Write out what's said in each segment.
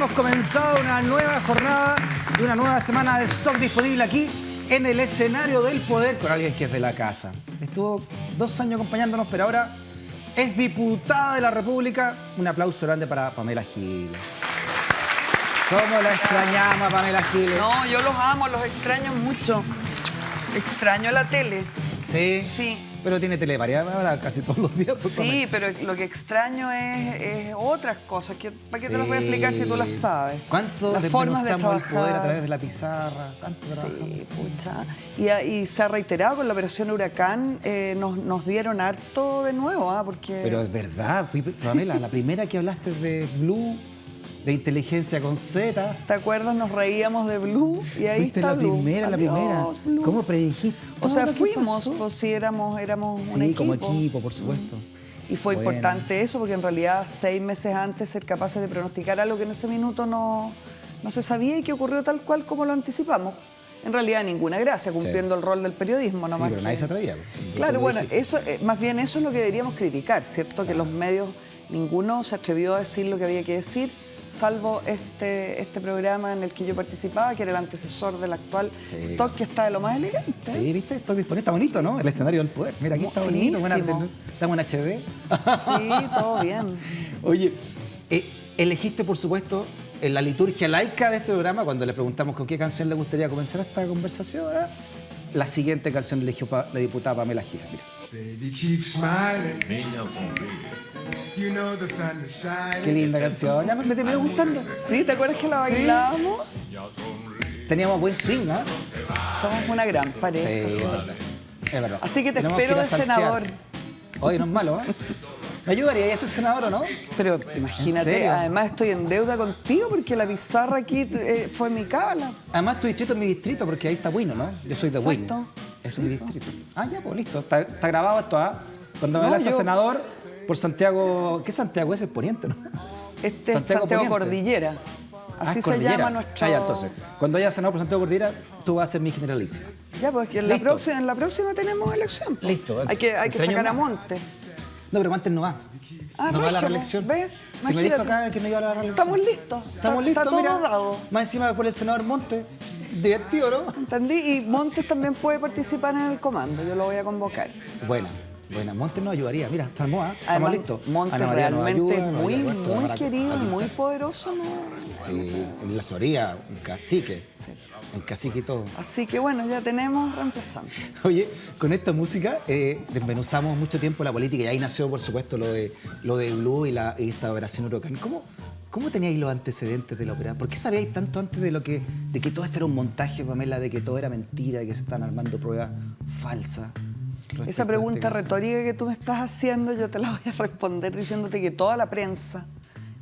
hemos comenzado una nueva jornada y una nueva semana de stock disponible aquí en el escenario del poder con alguien que es de la casa. Estuvo 2 años acompañándonos, pero ahora es diputada de la República. Un aplauso grande para Pamela Giles. ¿Cómo la extrañamos a Pamela Giles? No, yo los amo, los extraño mucho. Extraño la tele. Sí. Sí. Pero tiene tele variada ahora casi todos los días. Sí, pero lo que extraño es otras cosas. ¿Para qué te las voy a explicar si tú las sabes? ¿Cuánto las formas de desmenuzamos el trabajar? poder a través de la pizarra? ¿Cuánto trabajamos? Sí, pucha. Y se ha reiterado con la operación Huracán, nos dieron harto de nuevo, porque... Pero es verdad, Pamela, la primera que hablaste de Blue, de inteligencia con Z. ¿Te acuerdas? Nos reíamos de Blue y ahí Fuiste está la Blue. primera, la primera. Adiós, Blue. ¿Cómo predijiste? O sea, todo lo que fuimos, pasó? pues sí, éramos un Sí, equipo. como equipo, por supuesto. Y fue Bueno. importante eso, porque en realidad 6 meses antes ser capaces de pronosticar algo que en ese minuto no se sabía y que ocurrió tal cual como lo anticipamos. En realidad ninguna gracia, cumpliendo el rol del periodismo. Sí, Nomás pero nadie se atrevía. Claro, Tú bueno, dijiste. eso, más bien eso es lo que deberíamos criticar, ¿cierto? Que los medios, ninguno se atrevió a decir lo que había que decir, salvo este programa en el que yo participaba, que era el antecesor del actual stock, que está de lo más elegante. Sí, ¿viste? Estoy disponible. Está bonito, ¿no? El escenario del poder. Mira, aquí está bonito. Finísimo. Estamos en HD. Sí, todo bien. Oye, elegiste, por supuesto, en la liturgia laica de este programa, cuando le preguntamos con qué canción le gustaría comenzar esta conversación, ¿eh? La siguiente canción eligió la diputada Pamela Giles. Mira. Baby, keep smiling. You know the sun is shining. Qué linda canción. Ya me terminó gustando. ¿Sí? ¿Te acuerdas que la bailábamos? Teníamos buen swing, ¿ah? Somos una gran pareja. Sí, es verdad. Es verdad. Así que te Tenemos espero ir a de salsear. senador. Oye, no es malo, ¿eh? ¿Me ayudaría a ser senador o no? Pero ¿En imagínate, serio? además estoy en deuda contigo porque la pizarra aquí fue mi cábala. Además, tu distrito es mi distrito porque ahí está Bueno, ¿no? Yo soy de Bueno. Exacto. Es mi distrito. Ah, ya, pues listo. Está grabado esto, ¿ah? Cuando me No, lanza yo- senador por Santiago... ¿Qué Santiago es? El Poniente, ¿no? Este es Santiago Santiago Poniente. Cordillera. Así se Cordillera. llama nuestro... Ah, ya, entonces. Cuando haya senador por Santiago Cordillera, tú vas a ser mi generalicia. Ya, pues que en la Listo. próxima tenemos elección. pues. Listo. Hay que Extraño sacar a más. Monte. No, pero antes no va. Ah, no va a la regio, reelección. ¿ves? Si me dijo Imagínate. acá que no iba a la reelección. Estamos listos. Estamos listos, Está todo mira. dado. Más encima por el senador Monte. Divertido, ¿no? ¿Entendí? Y Montes también puede participar en el comando. Yo lo voy a convocar. Buena. Monte nos ayudaría. Mira, estamos, ¿ah? Estamos Además, listos. Montes Ana María nos realmente ayuda, nos muy, ayuda, esto, muy Maraca. querido y Aquí muy está. poderoso. ¿No? Sí, en la Soría, un cacique. Un cacique y todo. Así que bueno, ya tenemos reemplazante. Oye, con esta música desmenuzamos mucho tiempo la política y ahí nació, por supuesto, lo de Blue y esta operación Huracán. ¿Cómo teníais los antecedentes de la operación? ¿Por qué sabíais tanto antes de que todo esto era un montaje, Pamela, de que todo era mentira, de que se estaban armando pruebas falsas? respecto a Esa este pregunta caso? retórica que tú me estás haciendo, yo te la voy a responder diciéndote que toda la prensa,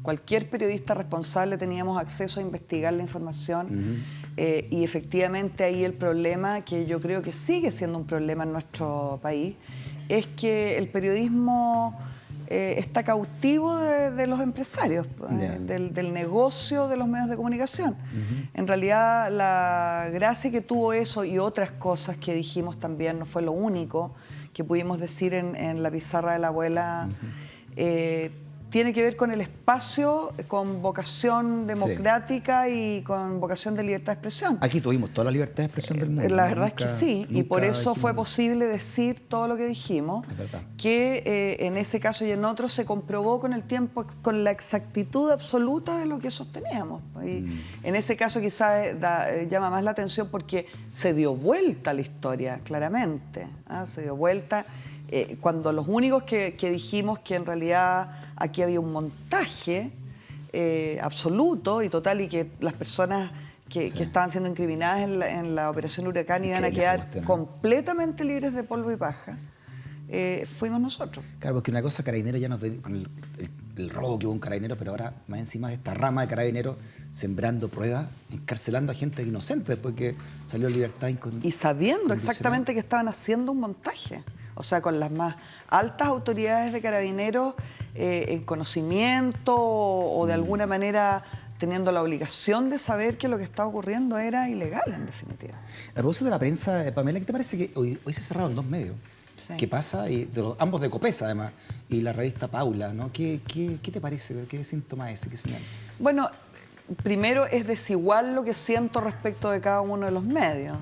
cualquier periodista responsable teníamos acceso a investigar la información y efectivamente ahí el problema, que yo creo que sigue siendo un problema en nuestro país, es que el periodismo está cautivo de los empresarios, Ya. del negocio de los medios de comunicación. En realidad la gracia que tuvo eso y otras cosas que dijimos también, no fue lo único que pudimos decir en la pizarra de la abuela, tiene que ver con el espacio, con vocación democrática y con vocación de libertad de expresión. Aquí tuvimos toda la libertad de expresión del mundo. La ¿no? verdad es que Nunca- sí, y por nunca eso fue dijimos- posible decir todo lo que dijimos, Es verdad. que en ese caso y en otros se comprobó con el tiempo, con la exactitud absoluta de lo que sosteníamos. Y en ese caso quizás llama más la atención porque se dio vuelta la historia, claramente. Se dio vuelta cuando los únicos que dijimos que en realidad aquí había un montaje absoluto y total y que las personas que estaban siendo incriminadas en la operación Huracán iban a Increíble esa quedar cuestión, ¿no? completamente libres de polvo y paja, fuimos nosotros. Claro, porque una cosa, Carabineros ya nos ve con el robo que hubo un Carabinero, pero ahora más encima de esta rama de Carabineros sembrando pruebas, encarcelando a gente inocente después que salió en libertad Y sabiendo incondicional. exactamente que estaban haciendo un montaje. O sea, con las más altas autoridades de Carabineros en conocimiento o de alguna manera teniendo la obligación de saber que lo que estaba ocurriendo era ilegal, en definitiva. A propósito de la prensa, Pamela, ¿qué te parece que hoy se cerraron 2 medios? Sí. ¿Qué pasa? Y ambos de Copesa, además, y la revista Paula, ¿no? ¿Qué te parece? ¿Qué síntoma es ese? ¿Qué señal? Bueno, primero es desigual lo que siento respecto de cada uno de los medios.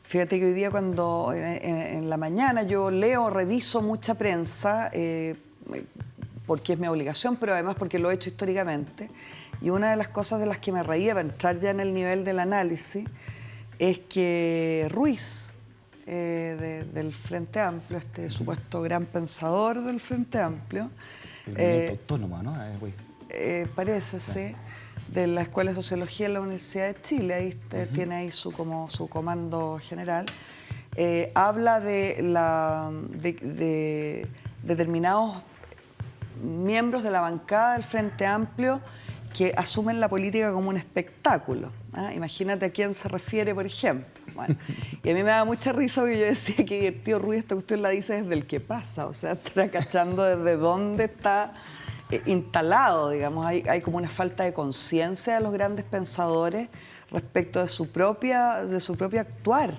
Fíjate que hoy día cuando en la mañana yo leo, reviso mucha prensa, porque es mi obligación, pero además porque lo he hecho históricamente. Y una de las cosas de las que me reía, para entrar ya en el nivel del análisis, es que Ruiz, del Frente Amplio, este supuesto gran pensador del Frente Amplio, El movimiento autónomo, ¿no? parece, sí, de la Escuela de Sociología de la Universidad de Chile, ahí tiene ahí su comando general, habla de determinados miembros de la bancada del Frente Amplio que asumen la política como un espectáculo. Imagínate a quién se refiere, por ejemplo. Bueno, y a mí me da mucha risa porque yo decía que el tío Ruiz, esta cuestión la dice desde el que pasa, o sea, estará cachando desde dónde está instalado, digamos. Hay como una falta de conciencia de los grandes pensadores respecto de su propio actuar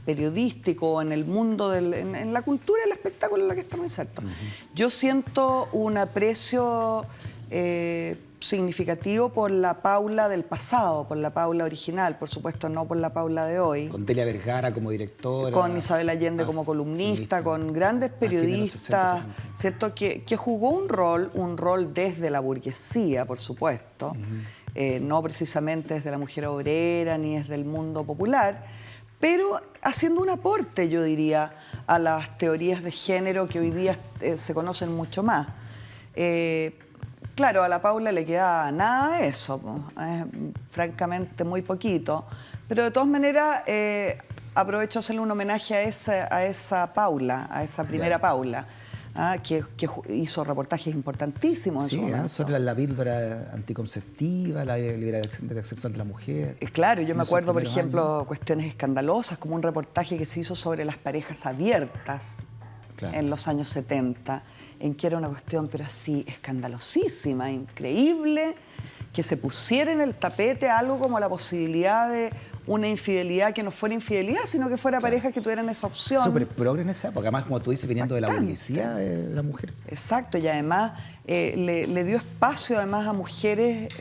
periodístico en el mundo, en la cultura y el espectáculo en la que estamos insertos. Yo siento un aprecio significativo por la Paula del pasado, por la Paula original, por supuesto no por la Paula de hoy. Con Delia Vergara como directora. Con Isabel Allende como columnista, con grandes periodistas, ¿cierto? Que jugó un rol desde la burguesía, por supuesto, no precisamente desde la mujer obrera ni desde el mundo popular, pero haciendo un aporte, yo diría, a las teorías de género que hoy día se conocen mucho más. Claro, a la Paula le queda nada de eso, francamente muy poquito, pero de todas maneras aprovecho hacerle un homenaje a esa Paula, a esa primera Paula, que hizo reportajes importantísimos en su momento. Sobre la píldora anticonceptiva, la liberación de la sexual de la mujer. Claro, yo me acuerdo, por ejemplo, cuestiones escandalosas, como un reportaje que se hizo sobre las parejas abiertas en los años 70, en que era una cuestión, pero así, escandalosísima, increíble, que se pusiera en el tapete algo como la posibilidad de una infidelidad que no fuera infidelidad, sino que fuera parejas que tuvieran esa opción. Súper progre en esa época, además, como tú dices, viniendo de la burguesía de la mujer. Exacto, y además le dio espacio además a mujeres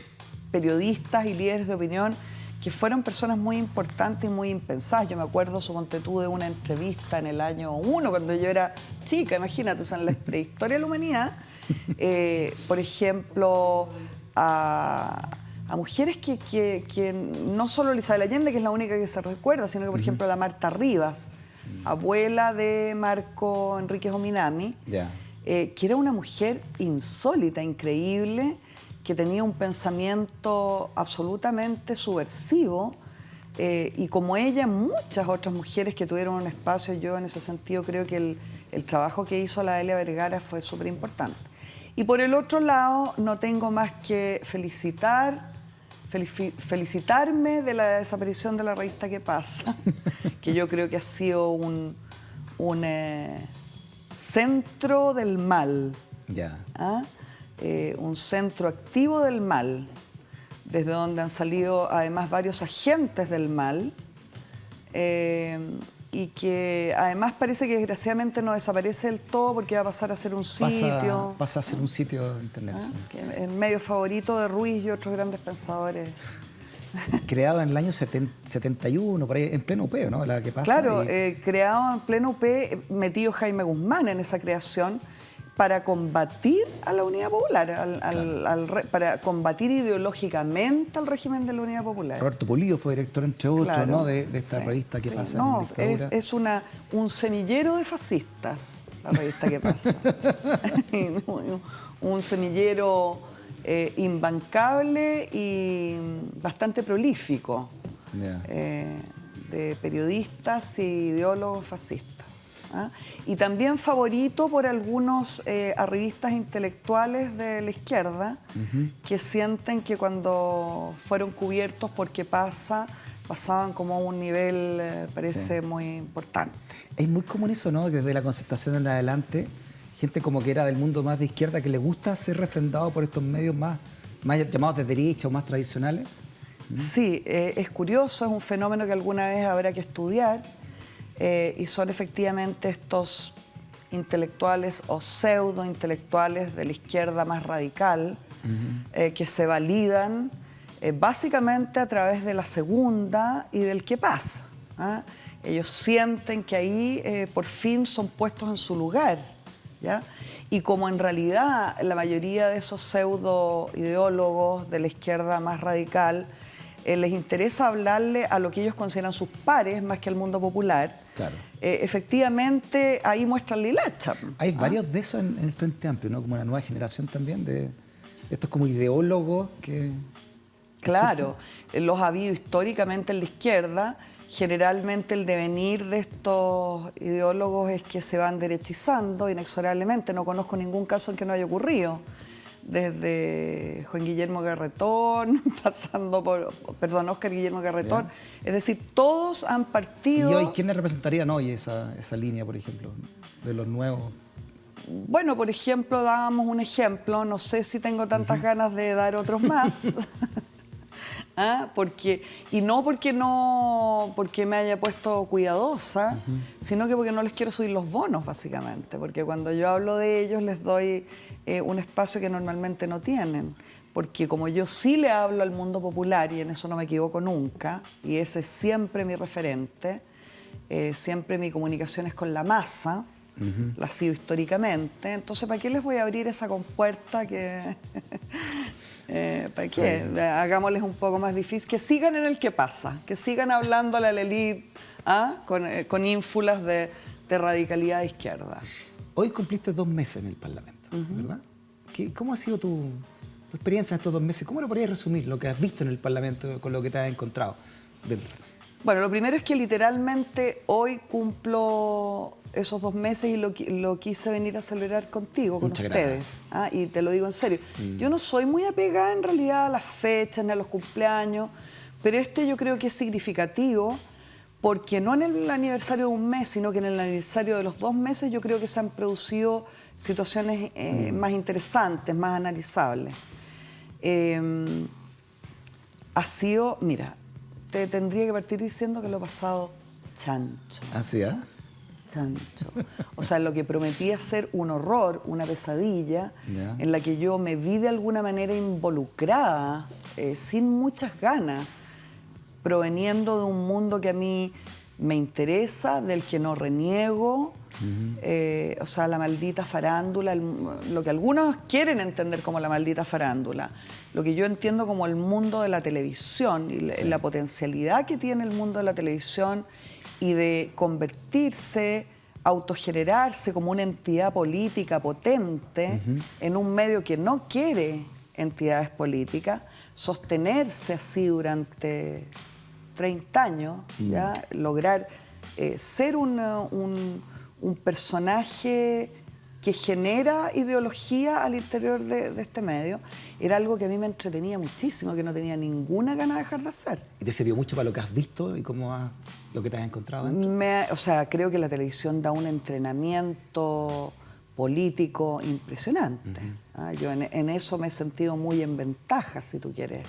periodistas y líderes de opinión que fueron personas muy importantes y muy impensadas. Yo me acuerdo, suponte tú, de una entrevista en el año 1, cuando yo era chica, imagínate, o sea, en la prehistoria de la humanidad, por ejemplo, a mujeres que no solo Isabel Allende, que es la única que se recuerda, sino que, por ejemplo, la Marta Rivas, abuela de Marco Enríquez Ominami, que era una mujer insólita, increíble, que tenía un pensamiento absolutamente subversivo, y como ella, muchas otras mujeres que tuvieron un espacio. Yo en ese sentido creo que el trabajo que hizo la Delia Vergara fue súper importante. Y por el otro lado, no tengo más que felicitarme de la desaparición de la revista ¿Qué pasa? Que yo creo que ha sido un centro del mal. Un centro activo del mal, desde donde han salido además varios agentes del mal, y que además parece que desgraciadamente no desaparece del todo porque va a pasar a ser un sitio. Pasa a ser un sitio de internet. El medio favorito de Ruiz y otros grandes pensadores. Creado en el año 71, por ahí, en pleno UP, ¿no? La que pasa. Claro, creado en pleno UP, metido Jaime Guzmán en esa creación, para combatir a la Unidad Popular, para combatir ideológicamente al régimen de la Unidad Popular. Roberto Polillo fue director, entre otros, ¿no? de esta revista ¿Qué pasa? No, es un semillero de fascistas, la revista ¿Qué pasa? Un semillero imbancable y bastante prolífico de periodistas y ideólogos fascistas. Y también favorito por algunos arribistas intelectuales de la izquierda que sienten que cuando fueron cubiertos por ¿Qué pasa? Pasaban como a un nivel, parece muy importante. Es muy común eso, ¿no? Que desde la Concertación en adelante, gente como que era del mundo más de izquierda que le gusta ser refrendado por estos medios más llamados de derecha o más tradicionales. Sí, es curioso, es un fenómeno que alguna vez habrá que estudiar. Y son efectivamente estos intelectuales o pseudo-intelectuales de la izquierda más radical, que se validan básicamente a través de la segunda y del qué pasa. ¿Ah? Ellos sienten que ahí por fin son puestos en su lugar, ¿ya? Y como en realidad la mayoría de esos pseudo ideólogos de la izquierda más radical les interesa hablarle a lo que ellos consideran sus pares más que al mundo popular, Claro. Efectivamente ahí muestran la hilacha. Hay varios de esos en el Frente Amplio, ¿no? Como una nueva generación también de estos como ideólogos que Claro, los ha habido históricamente en la izquierda. Generalmente el devenir de estos ideólogos es que se van derechizando inexorablemente. No conozco ningún caso en que no haya ocurrido. Desde Juan Guillermo Garretón, pasando por, perdón, Óscar Guillermo Garretón. Es decir, todos han partido... ¿Y hoy quiénes representarían hoy esa línea, por ejemplo, de los nuevos? Bueno, por ejemplo, dábamos un ejemplo, no sé si tengo tantas ganas de dar otros más. ¿Ah? Y no porque me haya puesto cuidadosa, sino que porque no les quiero subir los bonos, básicamente. Porque cuando yo hablo de ellos les doy un espacio que normalmente no tienen. Porque como yo sí le hablo al mundo popular, y en eso no me equivoco nunca, y ese es siempre mi referente, siempre mi comunicación es con la masa, la ha sido históricamente, entonces ¿para qué les voy a abrir esa compuerta que... ¿Para qué? Sí. Hagámosles un poco más difícil. Que sigan en el que pasa, que sigan hablándole a la élite con ínfulas de radicalidad de izquierda. Hoy cumpliste 2 meses en el Parlamento, ¿verdad? ¿Cómo ha sido tu experiencia en estos 2 meses? ¿Cómo lo podrías resumir, lo que has visto en el Parlamento con lo que te has encontrado dentro? Bueno, lo primero es que literalmente hoy cumplo esos 2 meses y lo quise venir a celebrar contigo, con Muchas ustedes. Y te lo digo en serio. Yo no soy muy apegada en realidad a las fechas ni a los cumpleaños, pero yo creo que es significativo porque no en el aniversario de 1 mes, sino que en el aniversario de los 2 meses yo creo que se han producido situaciones más interesantes, más analizables. Ha sido, mira, te tendría que partir diciendo que lo he pasado chancho. ¿Así, Chancho. O sea, lo que prometía ser un horror, una pesadilla, en la que yo me vi de alguna manera involucrada, sin muchas ganas, proveniendo de un mundo que a mí me interesa, del que no reniego. O sea, la maldita farándula, lo que algunos quieren entender como la maldita farándula, lo que yo entiendo como el mundo de la televisión y la potencialidad que tiene el mundo de la televisión y de convertirse, autogenerarse como una entidad política potente en un medio que no quiere entidades políticas, sostenerse así durante 30 años, ¿ya? Lograr ser un personaje que genera ideología al interior de este medio, era algo que a mí me entretenía muchísimo, que no tenía ninguna gana de dejar de hacer. ¿Y te sirvió mucho para lo que has visto y lo que te has encontrado dentro? O sea, creo que la televisión da un entrenamiento político impresionante. Yo en eso me he sentido muy en ventaja, si tú quieres.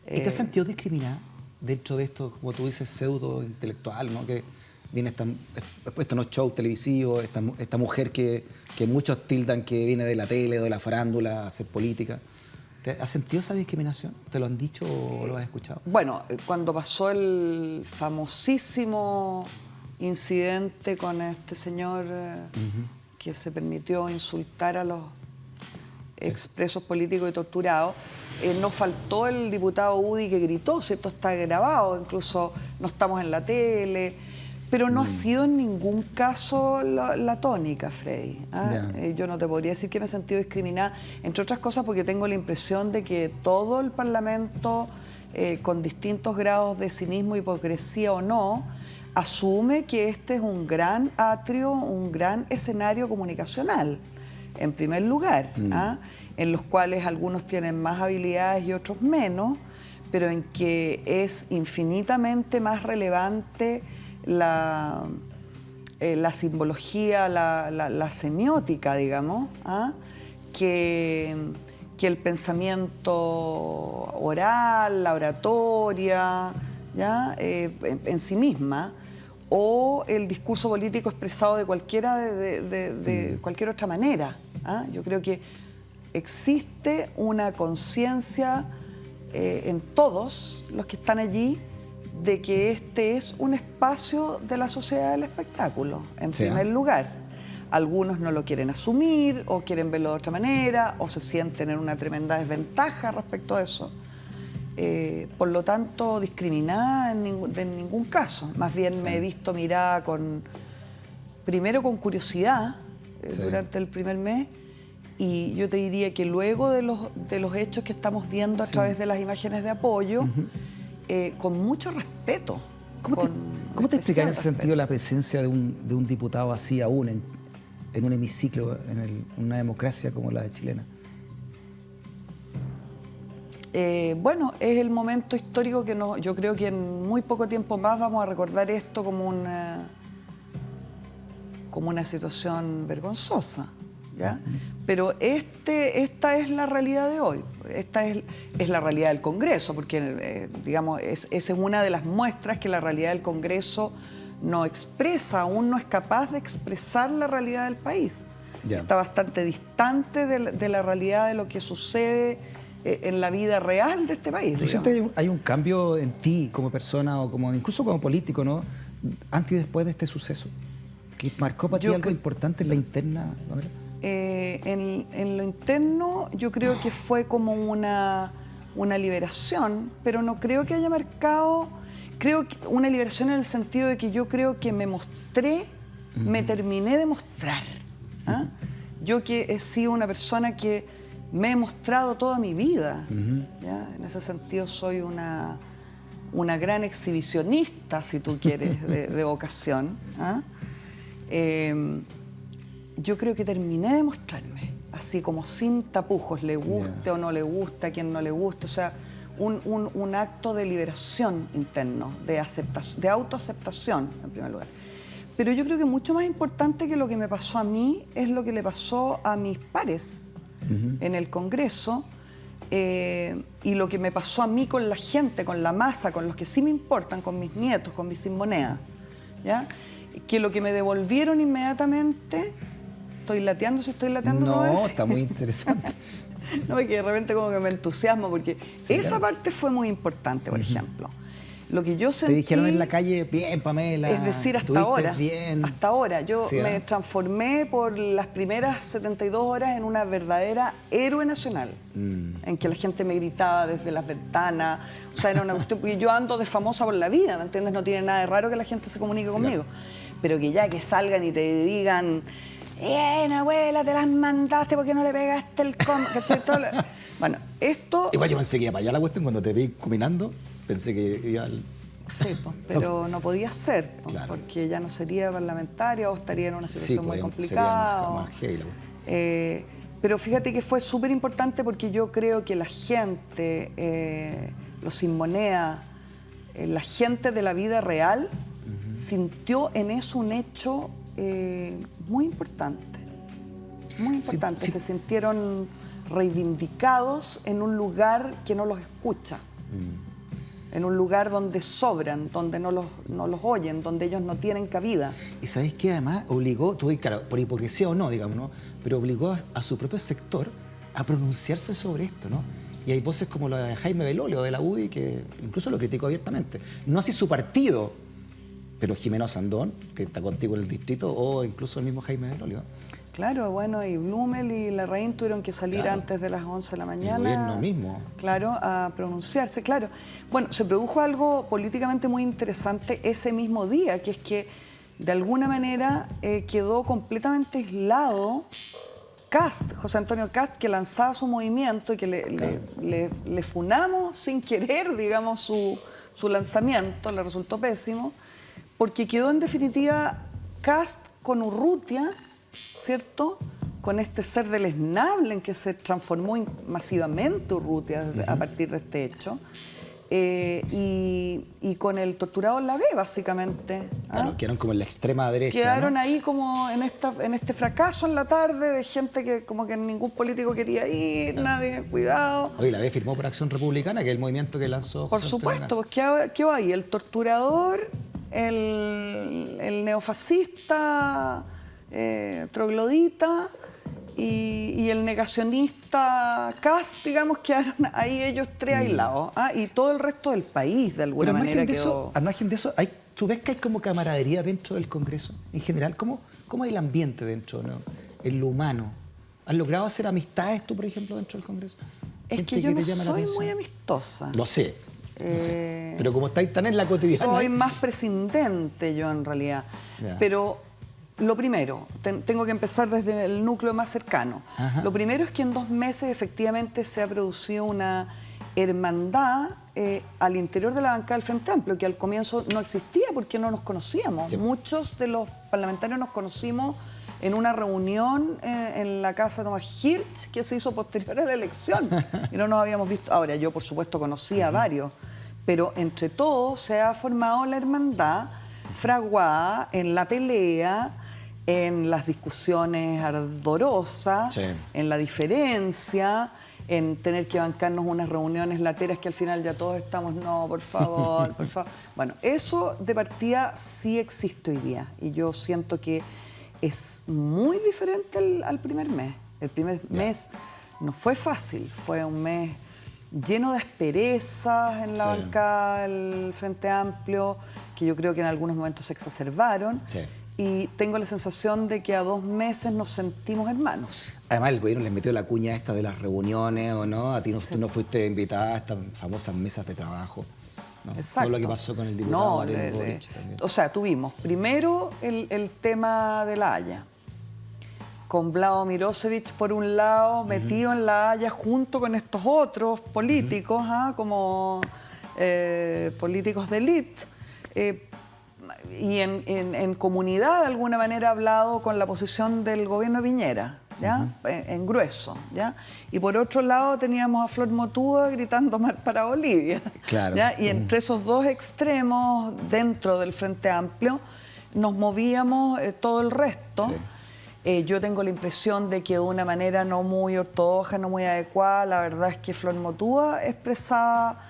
¿Y te has sentido discriminada dentro de esto, como tú dices, pseudo intelectual, ¿no? Que viene estos shows televisivos, esta mujer que muchos tildan que viene de la tele o de la farándula a hacer política. ¿Has sentido esa discriminación? ¿Te lo han dicho o lo has escuchado? Bueno, cuando pasó el famosísimo incidente con este señor que se permitió insultar a los expresos políticos y torturados, nos faltó el diputado Udi que gritó, ¿cierto? Está grabado, incluso no estamos en la tele, pero no ha sido en ningún caso la tónica, Freddy. Yo no te podría decir que me he sentido discriminada, entre otras cosas porque tengo la impresión de que todo el Parlamento, con distintos grados de cinismo, hipocresía o no, asume que este es un gran atrio, un gran escenario comunicacional, en primer lugar, en los cuales algunos tienen más habilidades y otros menos, pero en que es infinitamente más relevante la simbología, la semiótica, digamos, que el pensamiento oral, la oratoria, ¿ya? En sí misma, o el discurso político expresado de cualquier otra manera. Yo creo que existe una conciencia en todos los que están allí de que este es un espacio de la sociedad del espectáculo, en primer lugar. Algunos no lo quieren asumir o quieren verlo de otra manera o se sienten en una tremenda desventaja respecto a eso. Por lo tanto, discriminada en ningún caso. Más bien me he visto mirada primero con curiosidad durante el primer mes, y yo te diría que luego de los hechos que estamos viendo a través de las imágenes de apoyo, con mucho respeto. ¿Cómo te explicas en ese sentido la presencia de un diputado así aún en un hemiciclo, en una democracia como la de chilena? Bueno, es el momento histórico que yo creo que en muy poco tiempo más vamos a recordar esto como una situación vergonzosa, ¿ya? Pero esta es la realidad de hoy, esta es la realidad del Congreso, porque digamos, esa es una de las muestras que la realidad del Congreso no expresa, aún no es capaz de expresar la realidad del país. Ya. Está bastante distante de la realidad de lo que sucede en la vida real de este país. ¿Tú sientes que hay un cambio en ti como persona o incluso como político, ¿no? Antes y después de este suceso, que marcó para ti algo importante en la interna, Pamela? En lo interno yo creo que fue como una liberación, pero no creo que haya marcado, creo que una liberación en el sentido de que yo creo que me mostré, me terminé de mostrar. ¿Ah? Yo que he sido una persona que me he mostrado toda mi vida, ¿ya? En ese sentido soy una gran exhibicionista, si tú quieres, de vocación. ¿Ah? Yo creo que terminé de mostrarme, así como sin tapujos, le guste o no le guste, a quien no le guste, o sea, un acto de liberación interno, de autoaceptación, en primer lugar. Pero yo creo que mucho más importante que lo que me pasó a mí es lo que le pasó a mis pares en el Congreso, y lo que me pasó a mí con la gente, con la masa, con los que sí me importan, con mis nietos, con mis sin moneda, ¿ya? Que lo que me devolvieron inmediatamente... ¿Estoy lateando? ¿Si estoy lateando? No, está muy interesante. No, porque de repente como que me entusiasmo, porque esa parte fue muy importante, por ejemplo. Lo que yo sentí... Te dijeron en la calle, bien, Pamela. Es decir, hasta ahora. Bien. Hasta ahora. Yo me transformé por las primeras 72 horas en una verdadera héroe nacional. En que la gente me gritaba desde las ventanas. O sea, era una cuestión... Porque yo ando de famosa por la vida, ¿me entiendes? No tiene nada de raro que la gente se comunique conmigo. Pero que ya que salgan y te digan... abuela, te las mandaste porque no le pegaste el Bueno, esto... Igual yo pensé que iba para allá la cuestión cuando te vi caminando. Pensé que iba al... Sí, pues, pero no podía ser, pues, claro, porque ya no sería parlamentaria o estaría en una situación muy complicada. Más heavy, pero fíjate que fue súper importante porque yo creo que la gente, los sin moneda, la gente de la vida real, sintió en eso un hecho muy importante. Muy importante. Se sintieron reivindicados en un lugar que no los escucha. En un lugar donde sobran, donde no los oyen, donde ellos no tienen cabida. Y ¿sabéis qué? Además obligó, claro, por hipocresía o no, digamos, ¿no? Pero obligó a su propio sector a pronunciarse sobre esto, ¿no? Y hay voces como la de Jaime Belolio, de la UDI, que incluso lo criticó abiertamente. No así su partido, pero Jimeno Sandón, que está contigo en el distrito, o incluso el mismo Jaime Belolio. Claro, bueno, y Blumel y Larraín tuvieron que salir antes de las 11 de la mañana. El gobierno mismo. Claro, a pronunciarse, claro. Bueno, se produjo algo políticamente muy interesante ese mismo día, que es que de alguna manera quedó completamente aislado Kast, José Antonio Kast, que lanzaba su movimiento y que le funamos sin querer, digamos, su lanzamiento, le resultó pésimo, porque quedó en definitiva Kast con Urrutia, ¿cierto? Con este ser deleznable en que se transformó masivamente Urrutia a partir de este hecho, y con el torturado Lavé, básicamente. Claro, quedaron como en la extrema derecha. Quedaron, ¿no?, ahí como en este fracaso en la tarde de gente que como que ningún político quería ir, nadie, cuidado. Oye, Lavé firmó por Acción Republicana, que es el movimiento que lanzó Por supuesto, pues ¿qué va ahí? El torturador, el neofascista, troglodita y el negacionista Kast, digamos, quedaron ahí ellos tres aislados. Y todo el resto del país, de alguna manera, quedó... Al margen de eso, ¿tú ves que hay como camaradería dentro del Congreso? En general, ¿cómo es el ambiente dentro, ¿no? En lo humano? ¿Has logrado hacer amistades tú, por ejemplo, dentro del Congreso? Es que yo no soy muy amistosa. Lo sé. Pero como estáis tan en la cotidiana... Soy más prescindente yo, en realidad. Ya. Pero lo primero, tengo que empezar desde el núcleo más cercano. Ajá. Lo primero es que en 2 meses efectivamente se ha producido una hermandad al interior de la bancada del Frente Amplio, que al comienzo no existía porque no nos conocíamos. Sí. Muchos de los parlamentarios nos conocimos en una reunión en la casa de Tomás Hirsch que se hizo posterior a la elección y no nos habíamos visto. Ahora, yo por supuesto conocía a varios, pero entre todos se ha formado la hermandad fraguada en la pelea, en las discusiones ardorosas, Sí. en la diferencia, en tener que bancarnos unas reuniones lateras que al final ya todos estamos, no, por favor, por favor. Bueno, eso de partida sí existe hoy día y yo siento que es muy diferente al primer mes. El primer mes no fue fácil, fue un mes lleno de asperezas en la Sí. bancada del Frente Amplio, que yo creo que en algunos momentos se exacerbaron. Sí. Y tengo la sensación de que a 2 meses nos sentimos hermanos. Además, el gobierno les metió la cuña esta de las reuniones, ¿o no? A ti tú no fuiste invitada a estas famosas mesas de trabajo, ¿no? Exacto. Todo lo que pasó con el diputado Ariel No, Boric también. o sea, tuvimos primero el tema de La Haya, con Vlado Mirosevic por un lado, metido en La Haya junto con estos otros políticos, como políticos de élite, y en comunidad de alguna manera hablado con la posición del gobierno de Piñera, ¿ya? En grueso, ¿ya? Y por otro lado teníamos a Flor Motúa gritando "Mar para Bolivia", Claro. ¿ya? Y entre esos dos extremos dentro del Frente Amplio nos movíamos todo el resto. Sí. Yo tengo la impresión de que de una manera no muy ortodoxa, no muy adecuada, la verdad es que Flor Motúa expresaba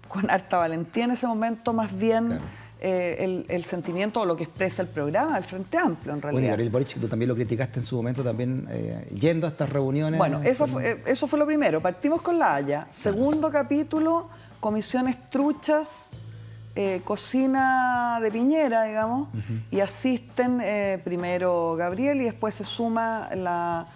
con harta valentía en ese momento más bien Claro. el sentimiento o lo que expresa el programa del Frente Amplio, en Bueno, y realidad. Gabriel Boric, que tú también lo criticaste en su momento, también yendo a estas reuniones. Bueno, eso fue lo primero. Partimos con La Haya. Segundo capítulo, comisiones truchas, cocina de Piñera, digamos, y asisten primero Gabriel y después se suma la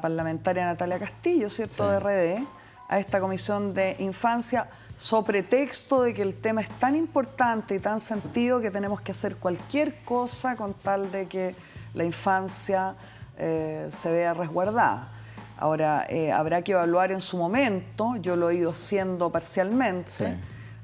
parlamentaria Natalia Castillo, ¿cierto?, Sí. de RD, a esta comisión de infancia, so pretexto de que el tema es tan importante y tan sentido que tenemos que hacer cualquier cosa con tal de que la infancia se vea resguardada. Ahora, habrá que evaluar en su momento, yo lo he ido haciendo parcialmente. Sí.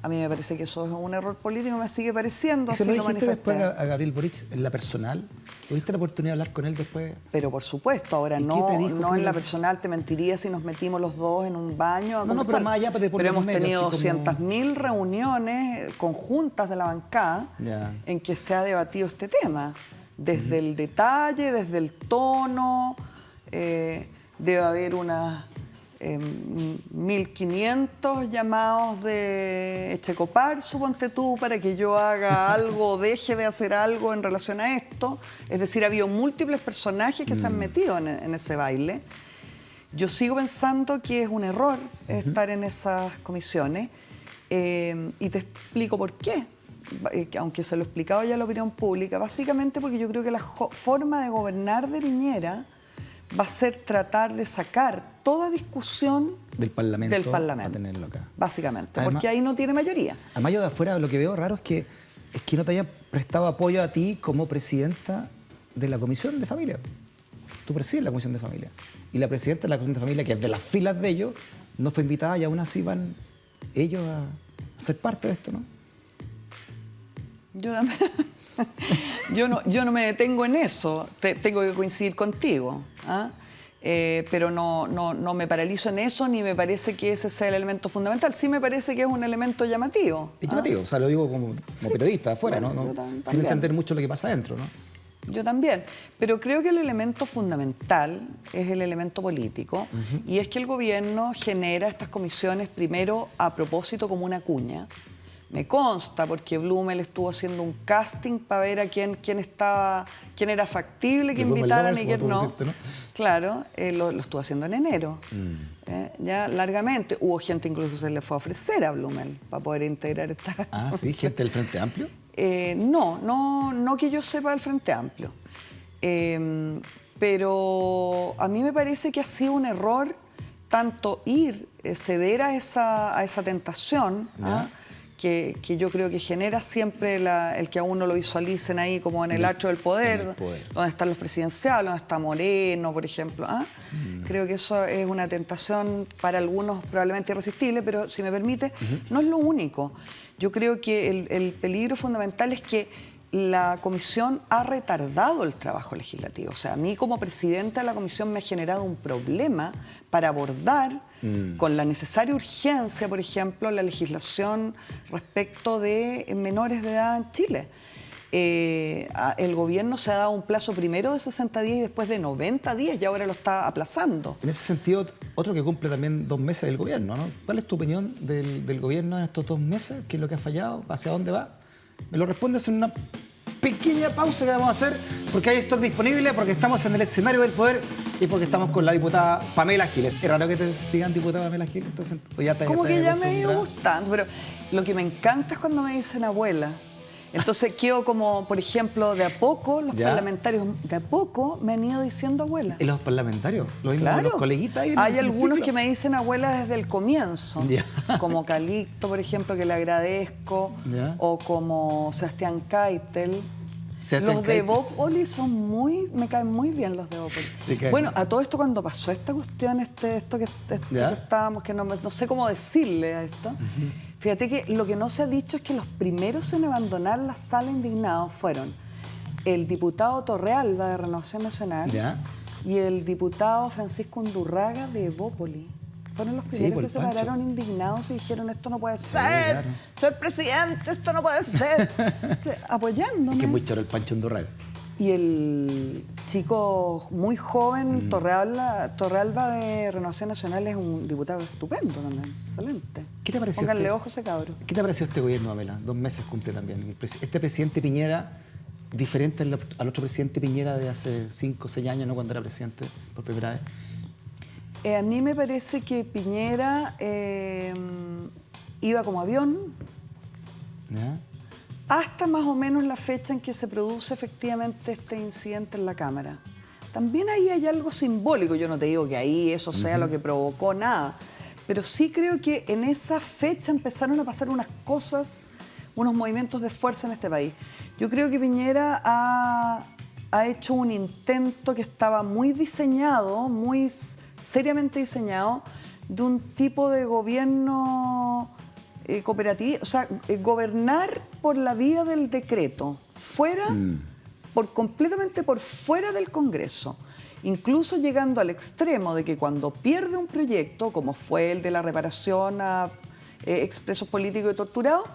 A mí me parece que eso es un error político, me sigue pareciendo. ¿Y se así lo dijiste manifesté. después a Gabriel Boric en la personal? ¿Tuviste la oportunidad de hablar con él después? Pero por supuesto, ahora ¿Y qué no, te dijo? no ¿Qué en la le- personal, te mentiría si nos metimos los dos en un baño a No, no, conversar. pero más allá de por Pero los hemos medios, tenido así como- 200.000 reuniones conjuntas de la bancada Ya. en que se ha debatido este tema. Desde el detalle, desde el tono, debe haber unas 1.500 llamados de Echecopar, suponte tú, para que yo haga algo o deje de hacer algo en relación a esto. Es decir, ha habido múltiples personajes que se han metido en ese baile. Yo sigo pensando que es un error estar en esas comisiones y te explico por qué. Que aunque se lo he explicado ya a la opinión pública, básicamente porque yo creo que la forma de gobernar de Piñera va a ser tratar de sacar toda discusión Del Parlamento. del Parlamento, A tenerlo acá. básicamente, Además- porque ahí no tiene mayoría. Además, yo de afuera lo que veo raro es que no te hayan prestado apoyo a ti como presidenta de la Comisión de Familia. Tú presides la Comisión de Familia. Y la presidenta de la Comisión de Familia, que es de las filas de ellos, no fue invitada y aún así van ellos a ser parte de esto, ¿no? Yo también. Yo no me detengo en eso, tengo que coincidir contigo, ¿ah? Pero no me paralizo en eso ni me parece que ese sea el elemento fundamental. Sí me parece que es un elemento llamativo. Es llamativo, o sea, lo digo como periodista de afuera, Bueno, ¿no? yo No, también. sin entender mucho lo que pasa adentro, ¿no? Yo también, pero creo que el elemento fundamental es el elemento político y es que el gobierno genera estas comisiones primero a propósito como una cuña. Me consta, porque Blumel estuvo haciendo un casting para ver a quién era factible que invitaran y quién no. ¿no? Claro, lo estuvo haciendo en enero, ya largamente. Hubo gente incluso que se le fue a ofrecer a Blumel para poder integrar esta... Ah, sí, gente del Frente Amplio. No que yo sepa del Frente Amplio. Pero a mí me parece que ha sido un error tanto ceder a esa tentación, que yo creo que genera siempre el que a uno lo visualicen ahí como en el atrio del poder, donde están los presidenciales, donde está Moreno, por ejemplo. Creo que eso es una tentación para algunos probablemente irresistible, pero si me permite, no es lo único. Yo creo que el peligro fundamental es que la comisión ha retardado el trabajo legislativo. O sea, a mí como presidenta de la comisión me ha generado un problema para abordar con la necesaria urgencia, por ejemplo, la legislación respecto de menores de edad en Chile. El gobierno se ha dado un plazo primero de 60 días y después de 90 días y ahora lo está aplazando. En ese sentido, otro que cumple también 2 meses es el gobierno, ¿no? ¿Cuál es tu opinión del gobierno en estos 2 meses? ¿Qué es lo que ha fallado? ¿Hacia dónde va? Me lo respondes en una pequeña pausa que vamos a hacer, porque hay stock disponible, porque estamos en el escenario del poder y porque estamos con la diputada Pamela Giles. Es raro que te digan diputada Pamela Giles, entonces como que ya me ha ido gustando, pero lo que me encanta es cuando me dicen abuela. Entonces quedo como, por ejemplo, de a poco los parlamentarios, de a poco me han ido diciendo abuela. ¿Y los parlamentarios? ¿Los coleguitas ahí? Hay algunos que me dicen abuela desde el comienzo, como Calixto, por ejemplo, que le agradezco, o como Sebastián Keitel. Los de Bópoli me caen muy bien los de Bópoli. Bueno, a todo esto cuando pasó esta cuestión, esto que estábamos, que no sé cómo decirle a esto, fíjate que lo que no se ha dicho es que los primeros en abandonar la sala indignados fueron el diputado Torrealba de Renovación Nacional y el diputado Francisco Undurraga de Bópoli. Fueron los primeros que se pararon indignados y dijeron esto no puede ser, ser presidente, esto no puede ser, apoyándome. Que es muy choro el Pancho Undurraga. Y el chico muy joven, Torrealba de Renovación Nacional, es un diputado estupendo también, excelente. ¿Qué te pareció? Pónganle ojo a ese cabro. ¿Qué te pareció este gobierno, Pamela? 2 meses cumple también. Este presidente Piñera, diferente al otro presidente Piñera de hace 5 o 6 años, ¿no? Cuando era presidente por primera vez. A mí me parece que Piñera iba como avión hasta más o menos la fecha en que se produce efectivamente este incidente en la Cámara. También ahí hay algo simbólico. Yo no te digo que ahí eso sea lo que provocó nada, pero sí creo que en esa fecha empezaron a pasar unas cosas, unos movimientos de fuerza en este país. Yo creo que Piñera ha hecho un intento que estaba muy diseñado, muy seriamente diseñado, de un tipo de gobierno cooperativo, o sea, gobernar por la vía del decreto, completamente por fuera del Congreso, incluso llegando al extremo de que cuando pierde un proyecto, como fue el de la reparación a expresos políticos y torturados,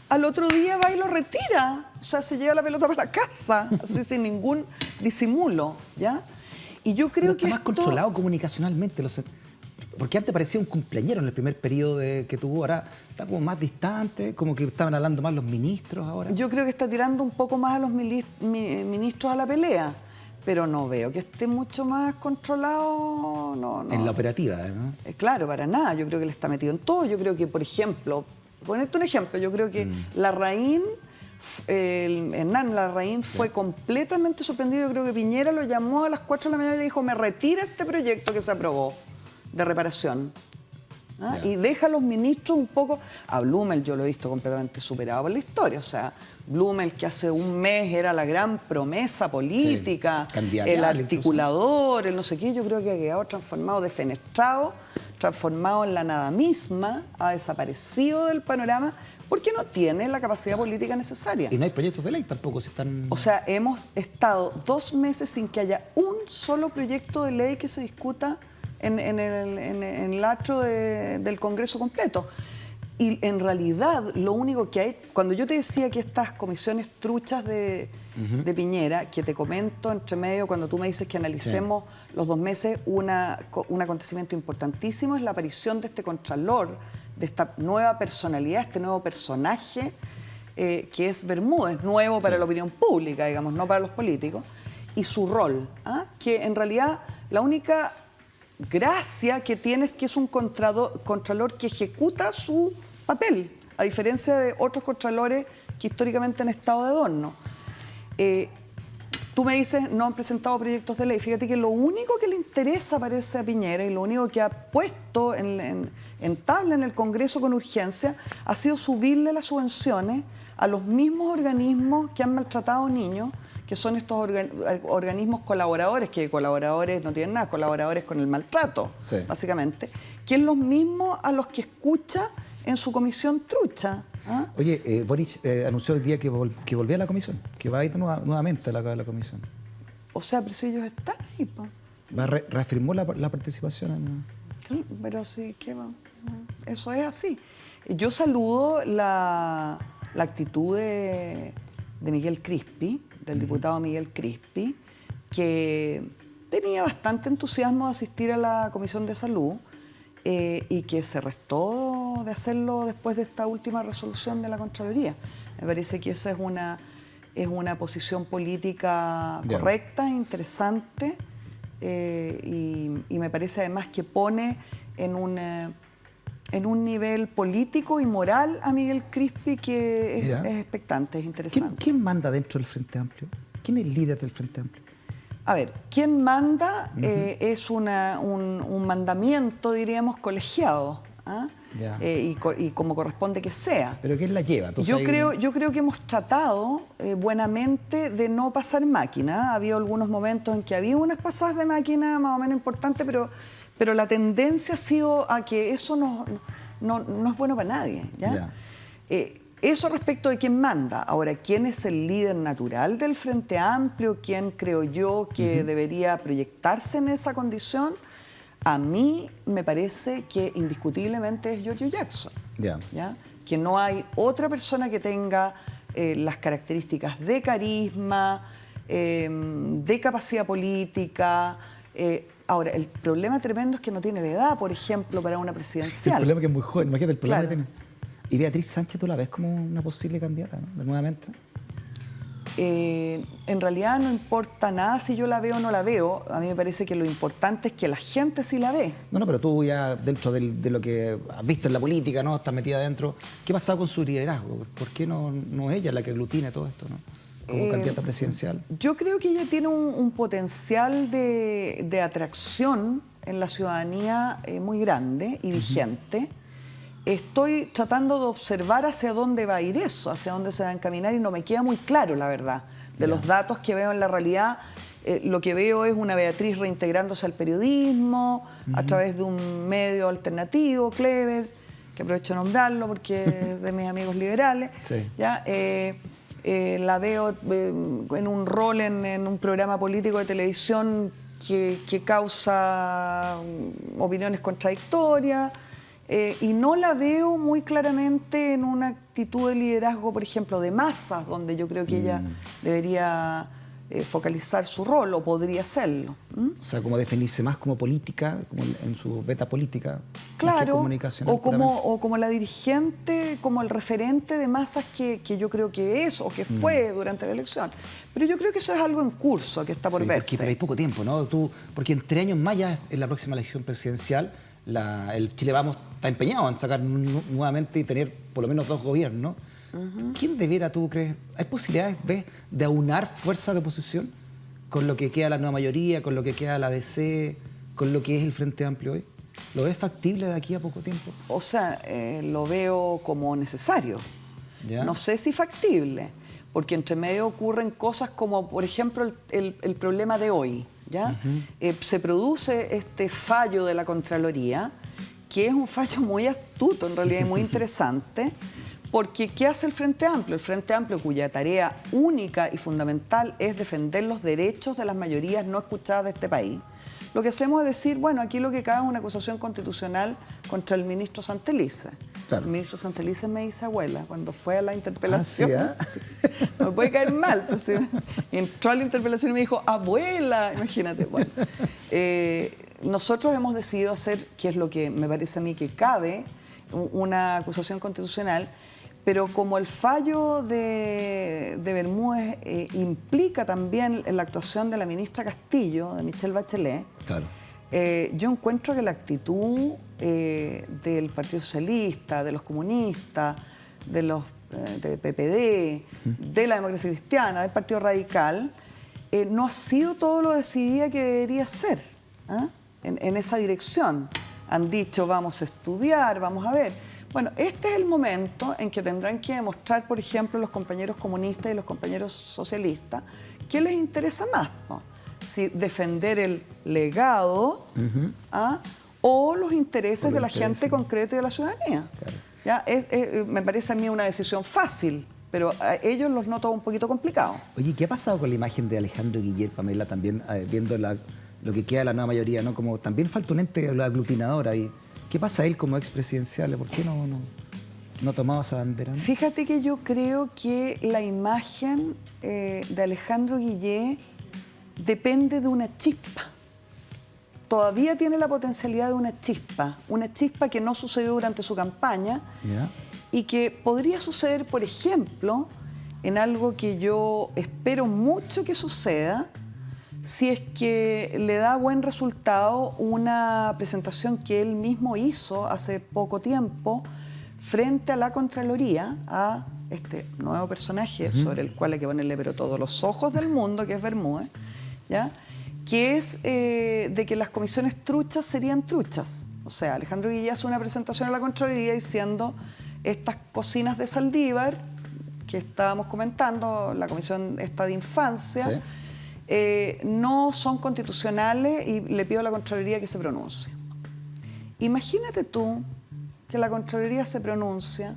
al otro día va y lo retira, o sea, se lleva la pelota para la casa, así sin ningún disimulo, ¿ya? Y yo creo que está más controlado comunicacionalmente, porque antes parecía un cumpleañero en el primer periodo que tuvo, ahora está como más distante, como que estaban hablando más los ministros ahora. Yo creo que está tirando un poco más a los ministros a la pelea, pero no veo que esté mucho más controlado, no. En la operativa, ¿no? Claro, para nada, yo creo que le está metido en todo. Yo creo que, por ejemplo, ponerte un ejemplo, yo creo que Hernán Larraín fue completamente sorprendido. Yo creo que Piñera lo llamó a las 4 de la mañana y le dijo: me retira este proyecto que se aprobó de reparación. Y deja a los ministros un poco. A Blumel yo lo he visto completamente superado por la historia. O sea, Blumel, que hace un mes era la gran promesa política, el articulador, el no sé qué, yo creo que ha quedado transformado, defenestrado, transformado en la nada misma, ha desaparecido del panorama porque no tiene la capacidad política necesaria. Y no hay proyectos de ley tampoco. O sea, hemos estado 2 meses sin que haya un solo proyecto de ley que se discuta en el atrio del Congreso completo. Y en realidad lo único que hay, cuando yo te decía que estas comisiones truchas de Piñera, que te comento entre medio cuando tú me dices que analicemos los 2 meses, un acontecimiento importantísimo es la aparición de este contralor de esta nueva personalidad, este nuevo personaje que es Bermúdez, nuevo para la opinión pública, digamos, no para los políticos, y su rol, que en realidad la única gracia que tiene es que es un contralor que ejecuta su papel, a diferencia de otros contralores que históricamente han estado de adorno. Tú me dices, no han presentado proyectos de ley. Fíjate que lo único que le interesa, parece, a Piñera, y lo único que ha puesto en tabla en el Congreso con urgencia, ha sido subirle las subvenciones a los mismos organismos que han maltratado niños, que son estos organismos colaboradores, que colaboradores no tienen nada, colaboradores con el maltrato, sí, básicamente, que es los mismos a los que escucha en su comisión trucha. Oye, Boric anunció el día que volvía a la comisión, que va a ir nuevamente a la comisión. O sea, pero si ellos están ahí, po. Reafirmó la participación en... Pero sí, ¿qué va? Eso es así. Yo saludo la actitud de Miguel Crispi, del diputado Miguel Crispi, que tenía bastante entusiasmo de asistir a la Comisión de Salud y que se restó de hacerlo después de esta última resolución de la Contraloría. Me parece que esa es una posición política correcta, interesante, y me parece además que pone en un nivel político y moral a Miguel Crispi que es expectante, es interesante. ¿Quién manda dentro del Frente Amplio? ¿Quién es el líder del Frente Amplio? A ver, ¿quién manda? Es un mandamiento, diríamos, colegiado, y como corresponde que sea. ¿Pero quién la lleva? Yo creo que hemos tratado buenamente de no pasar máquina. Ha habido algunos momentos en que había unas pasadas de máquina más o menos importantes, pero la tendencia ha sido a que eso no es bueno para nadie. Eso respecto de quién manda. Ahora, ¿quién es el líder natural del Frente Amplio? ¿Quién creo yo que debería proyectarse en esa condición? A mí me parece que indiscutiblemente es Giorgio Jackson. Que no hay otra persona que tenga las características de carisma, de capacidad política. Ahora, el problema tremendo es que no tiene la edad, por ejemplo, para una presidencial. El problema es que es muy joven, imagínate el problema que tiene. ¿Y Beatriz Sánchez tú la ves como una posible candidata, ¿no? Nuevamente? En realidad no importa nada si yo la veo o no la veo. A mí me parece que lo importante es que la gente sí la ve. No, pero tú ya dentro de lo que has visto en la política, ¿no? Estás metida adentro. ¿Qué ha pasado con su liderazgo? ¿Por qué no es ella la que aglutine todo esto, ¿no? Como candidata presidencial. Yo creo que ella tiene un potencial de atracción en la ciudadanía muy grande y vigente. Estoy tratando de observar hacia dónde va a ir eso, hacia dónde se va a encaminar, y no me queda muy claro, la verdad. De los datos que veo en la realidad, lo que veo es una Beatriz reintegrándose al periodismo a través de un medio alternativo, Clever, que aprovecho de nombrarlo porque es de mis amigos liberales. La veo en un rol en un programa político de televisión que causa opiniones contradictorias. Y no la veo muy claramente en una actitud de liderazgo, por ejemplo, de masas, donde yo creo que ella debería focalizar su rol, o podría hacerlo. O sea, como definirse más como política, como en su beta política, claro, comunicacional, o como la dirigente, como el referente de masas que yo creo que es o que fue durante la elección. Pero yo creo que eso es algo en curso, que está por verse. Pero hay poco tiempo, ¿no? Porque en 3 años más ya en la próxima elección presidencial, el Chile Vamos está empeñado en sacar nuevamente y tener por lo menos 2 gobiernos. ¿Quién debiera, tú crees? ¿Hay posibilidades, ves, de aunar fuerzas de oposición con lo que queda la nueva mayoría, con lo que queda la DC, con lo que es el Frente Amplio hoy? ¿Lo ves factible de aquí a poco tiempo? O sea, lo veo como necesario. No sé si factible, porque entre medio ocurren cosas como, por ejemplo, el problema de hoy. Se produce este fallo de la Contraloría, que es un fallo muy astuto, en realidad, y muy interesante, porque ¿qué hace el Frente Amplio? El Frente Amplio, cuya tarea única y fundamental es defender los derechos de las mayorías no escuchadas de este país, lo que hacemos es decir, bueno, aquí lo que cabe es una acusación constitucional contra el ministro Santelices. El ministro Santelices me dice abuela cuando fue a la interpelación. No me puede caer mal. Pues, entró a la interpelación y me dijo, abuela, imagínate. Bueno, nosotros hemos decidido hacer, que es lo que me parece a mí que cabe, una acusación constitucional, pero como el fallo de Bermúdez implica también la actuación de la ministra Castillo, de Michelle Bachelet, Claro. yo encuentro que la actitud del Partido Socialista, de los comunistas, de los de PPD, de la Democracia Cristiana, del Partido Radical, no ha sido todo lo decidida que debería ser, ¿ah? En esa dirección. Han dicho, vamos a estudiar, vamos a ver. Bueno, este es el momento en que tendrán que demostrar, por ejemplo, los compañeros comunistas y los compañeros socialistas, qué les interesa más, ¿no? Si defender el legado, ¿ah? O los intereses de la gente concreta y de la ciudadanía. Claro. ¿Ya? Me parece a mí una decisión fácil, pero a ellos los noto un poquito complicado. Oye, ¿qué ha pasado con la imagen de Alejandro Guillet, Pamela, también viendo lo que queda de la nueva mayoría, ¿no? Como también falta un ente aglutinador ahí. ¿Qué pasa a él como expresidencial? ¿Por qué no tomaba esa bandera, ¿no? Fíjate que yo creo que la imagen de Alejandro Guillet depende de una chispa. Todavía tiene la potencialidad de una chispa que no sucedió durante su campaña. ¿Ya? Y que podría suceder, por ejemplo, en algo que yo espero mucho que suceda, si es que le da buen resultado una presentación que él mismo hizo hace poco tiempo frente a la Contraloría, a este nuevo personaje sobre el cual hay que ponerle pero todos los ojos del mundo, que es Bermúdez, ¿ya? Que es de que las comisiones truchas serían truchas. O sea, Alejandro Guillet hace una presentación a la Contraloría diciendo estas cocinas de Saldívar, que estábamos comentando, la comisión esta de infancia, sí, no son constitucionales y le pido a la Contraloría que se pronuncie. Imagínate tú que la Contraloría se pronuncia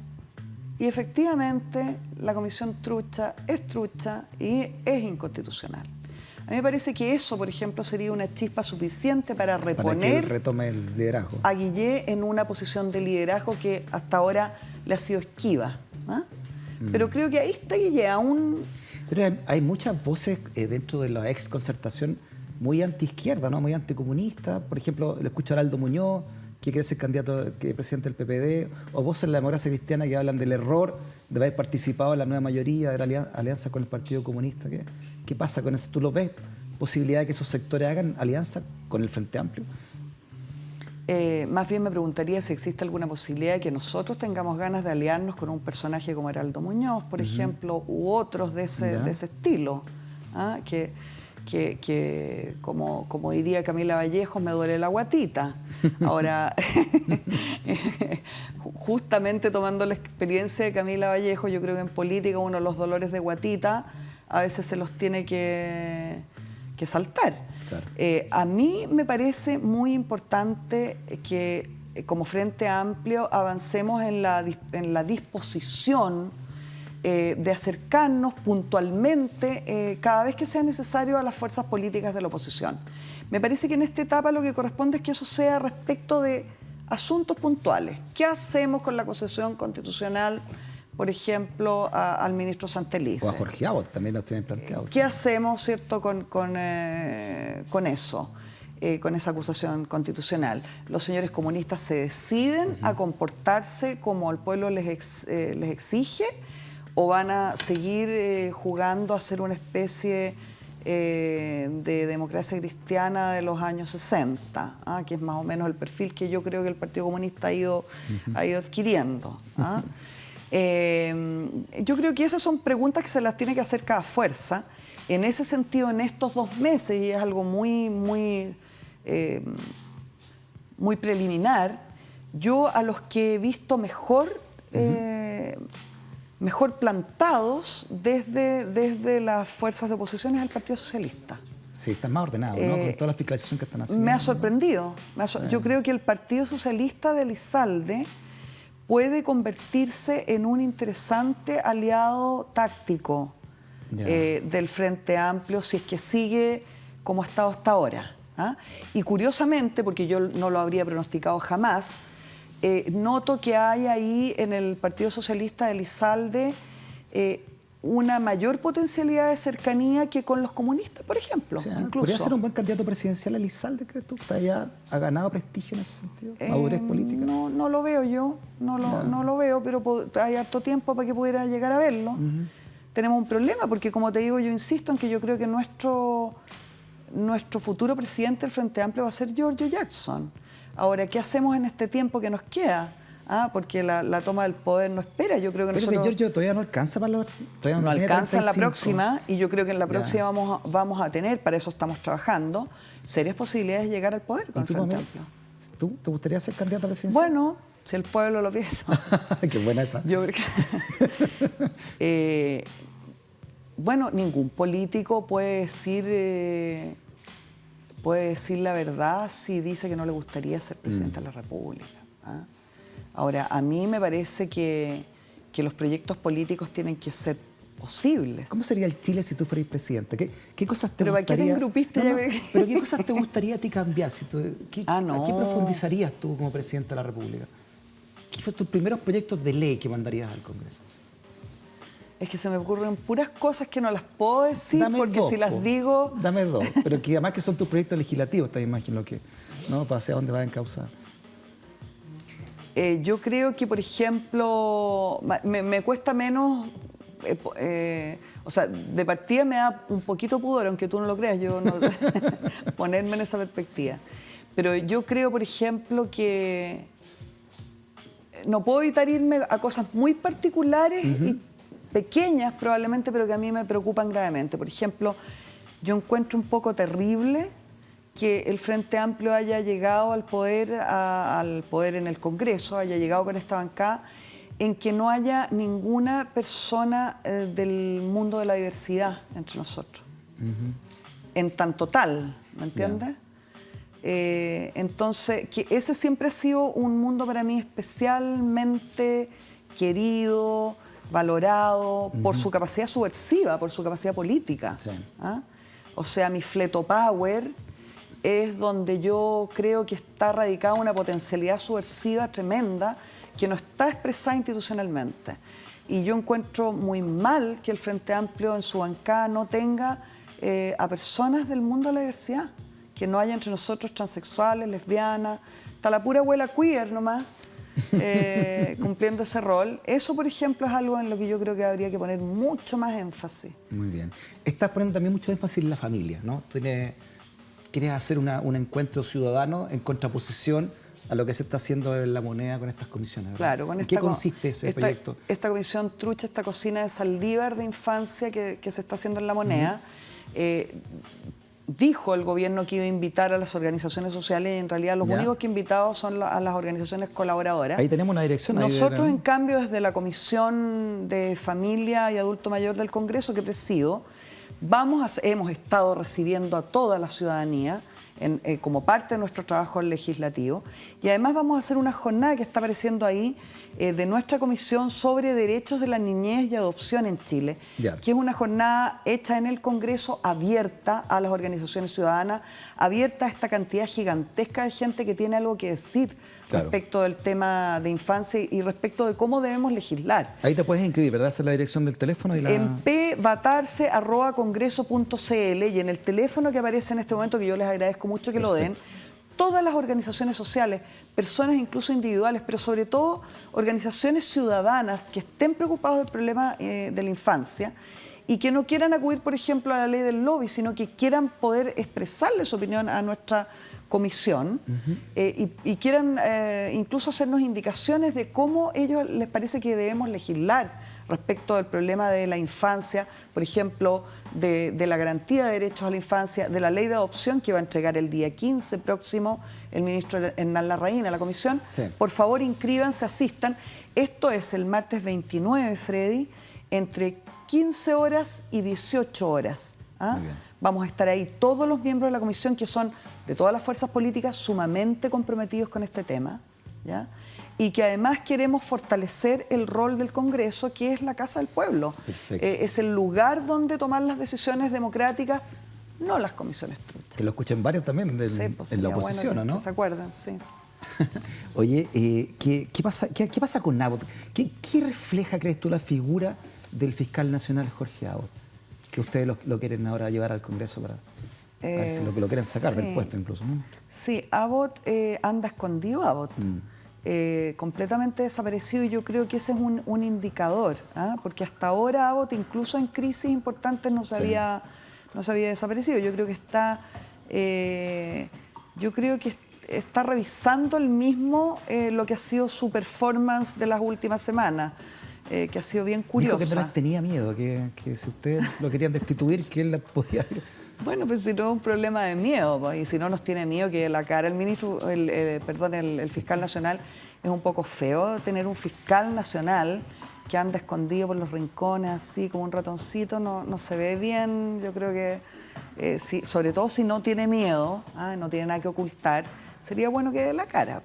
y efectivamente la comisión trucha y es inconstitucional. A mí me parece que eso, por ejemplo, sería una chispa suficiente para reponer para que retome el liderazgo a Guillet en una posición de liderazgo que hasta ahora le ha sido esquiva, ¿ah? Pero creo que ahí está Guillet aún. Pero hay muchas voces dentro de la ex concertación muy antiizquierda, ¿no? Muy anticomunista. Por ejemplo, le escucho a Araldo Muñoz, que quiere ser candidato, que presidente del PPD, o voces en la Democracia Cristiana que hablan del error de haber participado en la nueva mayoría de la alianza con el Partido Comunista. ¿Qué pasa con eso? ¿Tú lo ves? ¿Posibilidad de que esos sectores hagan alianza con el Frente Amplio? Más bien me preguntaría si existe alguna posibilidad de que nosotros tengamos ganas de aliarnos con un personaje como Araldo Muñoz, por ejemplo, u otros de ese estilo, ¿ah? Que como diría Camila Vallejos, me duele la guatita. Ahora, justamente tomando la experiencia de Camila Vallejos, yo creo que en política uno los dolores de guatita a veces se los tiene que saltar. Claro. A mí me parece muy importante que como Frente Amplio avancemos en la disposición de acercarnos puntualmente cada vez que sea necesario a las fuerzas políticas de la oposición. Me parece que en esta etapa lo que corresponde es que eso sea respecto de asuntos puntuales. ¿Qué hacemos con la acusación constitucional, por ejemplo, al ministro Santelice? O a Jorge Abot, también lo tienen planteado. ¿Qué hacemos, cierto, con eso? Con esa acusación constitucional. Los señores comunistas se deciden a comportarse como el pueblo les exige, o van a seguir jugando a ser una especie de democracia cristiana de los años 60, ¿ah? Que es más o menos el perfil que yo creo que el Partido Comunista ha ido adquiriendo, ¿ah? Yo creo que esas son preguntas que se las tiene que hacer cada fuerza. En ese sentido, en estos 2 meses, y es algo muy preliminar, yo a los que he visto mejor plantados desde las fuerzas de oposición es el Partido Socialista. Sí, están más ordenados, ¿no? Con toda la fiscalización que están haciendo. Me ha sorprendido. Yo creo que el Partido Socialista de Elizalde puede convertirse en un interesante aliado táctico del Frente Amplio si es que sigue como ha estado hasta ahora, ¿ah? Y curiosamente, porque yo no lo habría pronosticado jamás, noto que hay ahí en el Partido Socialista de Elizalde una mayor potencialidad de cercanía que con los comunistas, por ejemplo. Sí, incluso. ¿Podría ser un buen candidato presidencial Elizalde, crees tú? ¿Ya ha ganado prestigio en ese sentido? ¿Madurez política? No no lo veo yo, no lo veo, pero hay harto tiempo para que pudiera llegar a verlo. Tenemos un problema, porque como te digo, yo insisto en que yo creo que nuestro futuro presidente del Frente Amplio va a ser Giorgio Jackson. Ahora, ¿qué hacemos en este tiempo que nos queda? Porque la toma del poder no espera. Yo creo que Pero nosotros... Giorgio todavía no alcanza para todavía no tiene alcanza en la 35. próxima, y yo creo que en la próxima vamos a tener, para eso estamos trabajando, serias posibilidades de llegar al poder con el Frente Amplio. ¿Tú te gustaría ser candidata presidencial? Bueno, si el pueblo lo pide. Qué buena esa. Yo creo que... bueno, ningún político puede decir la verdad si dice que no le gustaría ser presidente de la República. Ahora, a mí me parece que los proyectos políticos tienen que ser posibles. ¿Cómo sería el Chile si tú fueras presidente? ¿Qué cosas te ¿Pero para qué te gustaría... engrupiste? ¿Pero qué cosas te gustaría a ti cambiar? No. ¿A qué profundizarías tú como presidente de la República? ¿Qué fueron tus primeros proyectos de ley que mandarías al Congreso? Es que se me ocurren puras cosas que no las puedo decir, Dame porque dos, si las digo... Dame dos, pero que además que son tus proyectos legislativos, te imagino que, ¿no? Para hacia dónde va a encauzar. Yo creo que, por ejemplo, me cuesta menos... o sea, de partida me da un poquito pudor, aunque tú no lo creas, yo no ponerme en esa perspectiva. Pero yo creo, por ejemplo, que no puedo evitar irme a cosas muy particulares y pequeñas probablemente, pero que a mí me preocupan gravemente. Por ejemplo, yo encuentro un poco terrible que el Frente Amplio haya llegado al poder en el Congreso, haya llegado con esta bancada, en que no haya ninguna persona del mundo de la diversidad entre nosotros. En tanto tal, ¿me entiendes? Entonces, que ese siempre ha sido un mundo para mí especialmente querido, valorado por su capacidad subversiva, por su capacidad política. Sí. O sea, mi Fleto Power es donde yo creo que está radicada una potencialidad subversiva tremenda que no está expresada institucionalmente. Y yo encuentro muy mal que el Frente Amplio en su bancada no tenga a personas del mundo de la diversidad, que no haya entre nosotros transexuales, lesbianas, hasta la pura abuela queer nomás, cumpliendo ese rol. Eso, por ejemplo, es algo en lo que yo creo que habría que poner mucho más énfasis. Muy bien. Estás poniendo también mucho énfasis en la familia, ¿no? Quieres hacer un encuentro ciudadano en contraposición a lo que se está haciendo en La Moneda con estas comisiones, ¿verdad? Claro, con ¿En qué consiste ese proyecto? Esta comisión trucha, esta cocina de Saldívar de infancia que se está haciendo en La Moneda. Dijo el gobierno que iba a invitar a las organizaciones sociales y en realidad los únicos que invitados son a las organizaciones colaboradoras. Ahí tenemos una dirección. Nosotros, en cambio, desde la Comisión de Familia y Adulto Mayor del Congreso que presido, hemos estado recibiendo a toda la ciudadanía como parte de nuestro trabajo legislativo, y además vamos a hacer una jornada que está apareciendo ahí de nuestra comisión sobre derechos de la niñez y adopción en Chile, que es una jornada hecha en el Congreso, abierta a las organizaciones ciudadanas, abierta a esta cantidad gigantesca de gente que tiene algo que decir respecto del tema de infancia y respecto de cómo debemos legislar. Ahí te puedes inscribir, ¿verdad? Esa es la dirección del teléfono. En pvatarse@congreso.cl, y en el teléfono que aparece en este momento, que yo les agradezco mucho que lo den, todas las organizaciones sociales, personas incluso individuales, pero sobre todo organizaciones ciudadanas que estén preocupados del problema de la infancia y que no quieran acudir, por ejemplo, a la ley del lobby, sino que quieran poder expresarle su opinión a nuestra comisión y quieran incluso hacernos indicaciones de cómo ellos les parece que debemos legislar respecto del problema de la infancia, por ejemplo, de la garantía de derechos a la infancia, de la ley de adopción que va a entregar el día 15 próximo el ministro Hernán Larraín a la comisión. Por favor, inscríbanse, asistan. Esto es el martes 29, Freddy, entre 15 horas y 18 horas. Vamos a estar ahí todos los miembros de la comisión, que son de todas las fuerzas políticas, sumamente comprometidos con este tema, ¿ya? Y que además queremos fortalecer el rol del Congreso, que es la Casa del Pueblo. Es el lugar donde tomar las decisiones democráticas, no las comisiones truchas. Que lo escuchen varios también en la oposición, bueno, ¿no? Que se acuerdan, sí. Oye, ¿qué pasa con Abbott? ¿Qué refleja, crees tú, la figura del fiscal nacional Jorge Abbott? Que ustedes lo quieren ahora llevar al Congreso para ver si lo quieren sacar del puesto incluso, ¿no? Sí, Abbott anda escondido, Abbott. completamente desaparecido, y yo creo que ese es un indicador, ¿ah? Porque hasta ahora Abbott, incluso en crisis importantes, no se había desaparecido. Yo creo que está revisando él mismo lo que ha sido su performance de las últimas semanas, que ha sido bien curiosa. Dijo que no les tenía miedo, que si ustedes lo querían destituir, que él la podía ir. Bueno, pues si no es un problema de miedo, pues, y si no nos tiene miedo que la cara el fiscal nacional, es un poco feo tener un fiscal nacional que anda escondido por los rincones así como un ratoncito, no se ve bien. Yo creo que, sobre todo si no tiene miedo, no tiene nada que ocultar, sería bueno que dé la cara,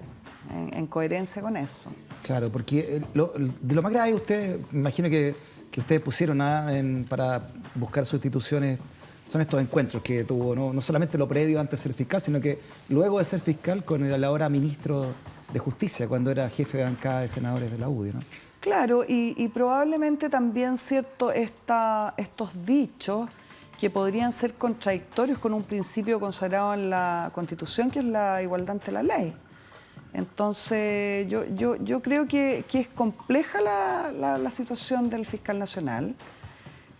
en coherencia con eso. Claro, porque de lo más grave, ustedes, me imagino que ustedes pusieron para buscar sustituciones, son estos encuentros que tuvo, no solamente lo previo antes de ser fiscal, sino que luego de ser fiscal con el ahora ministro de Justicia, cuando era jefe de bancada de senadores de la UDI, ¿no? Claro, y probablemente también, cierto, estos dichos que podrían ser contradictorios con un principio consagrado en la Constitución, que es la igualdad ante la ley. Entonces, yo creo que es compleja la situación del fiscal nacional,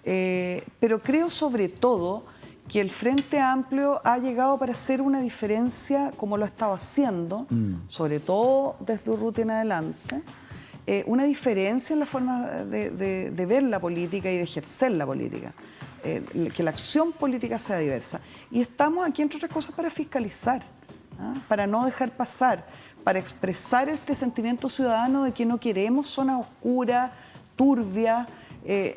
pero creo sobre todo que el Frente Amplio ha llegado para hacer una diferencia, como lo ha estado haciendo, sobre todo desde Urrutia en adelante, una diferencia en la forma de ver la política y de ejercer la política, que la acción política sea diversa. Y estamos aquí, entre otras cosas, para fiscalizar, para no dejar pasar, para expresar este sentimiento ciudadano de que no queremos zonas oscuras, turbias,